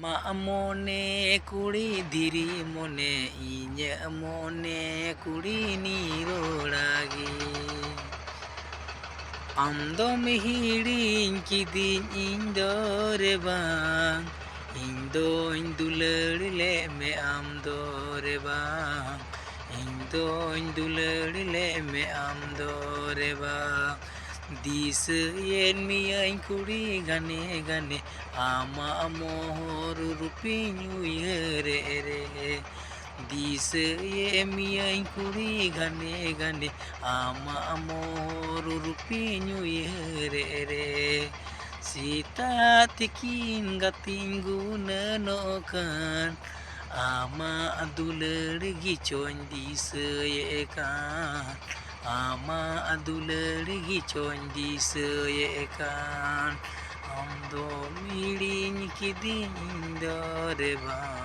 ᱢᱟᱜ ᱢᱚᱱᱮ ᱠᱩᱲᱤ ᱫᱷᱤᱨᱤ ᱢᱚᱱᱮ ᱤᱧᱟᱹᱜ ᱢᱚᱱᱮ ᱠᱩᱲᱤ ᱱᱤᱨᱚᱲᱟᱜᱮ ᱟᱢ ᱫᱚᱢ ᱦᱤᱲᱤᱧ ᱠᱤᱫᱤᱧ ᱤᱧ ᱫᱚ ᱨᱮ ᱵᱟᱝ ᱤᱧ ᱫᱚᱧ ᱫᱩᱞᱟᱹᱲ ᱞᱮᱫ ᱢᱮ ᱟᱢ ᱫᱚ ᱨᱮ ᱵᱟᱝ ᱤᱧ ᱫᱚᱧ ᱫᱩᱞᱟᱹᱲ ᱞᱮᱫ ᱢᱮ ᱟᱢ ᱫᱚ ᱨᱮ ᱵᱟᱝ ᱫᱤᱥᱟᱹᱭᱮᱫ ᱢᱮᱭᱟᱹᱧ ᱠᱩᱲᱤ ᱜᱟᱱᱮ ᱜᱟᱱᱮ ᱟᱢᱟᱜ ᱢᱚᱦᱚᱨ ᱨᱩᱯᱤᱧ ᱩᱭᱦᱟᱹᱨᱮᱫ ᱨᱮ ᱫᱤᱥᱟᱹᱭᱮᱫ ᱢᱮᱭᱟᱹᱧ ᱠᱩᱲᱤ ᱜᱟᱱᱮ ᱜᱟᱱᱮ ᱟᱢᱟᱜ ᱢᱚᱦᱚᱨ ᱨᱩᱯᱤᱧ ᱩᱭᱦᱟᱹᱨᱮᱫ ᱨᱮ ᱥᱮᱛᱟᱜ ᱛᱤᱠᱤᱱ ᱜᱟᱛᱮᱧ ᱜᱩᱱᱟᱹᱱᱚᱜ ᱠᱟᱱ ᱟᱢᱟᱜ ᱫᱩᱞᱟᱹᱲ ᱜᱮᱪᱚᱧ ᱫᱤᱥᱟᱹᱭᱮᱫ ᱠᱟᱱ ᱟᱢᱟᱜ ᱫᱩᱞᱟᱹᱲ ᱜᱮᱪᱚᱧ ᱫᱤᱥᱟᱹᱭᱮᱫ ᱠᱟᱱ ᱟᱢ ᱫᱚᱢ ᱦᱤᱲᱤᱧ ᱠᱤᱫᱤᱧ ᱤᱧ ᱫᱚ ᱨᱮ ᱵᱟᱝ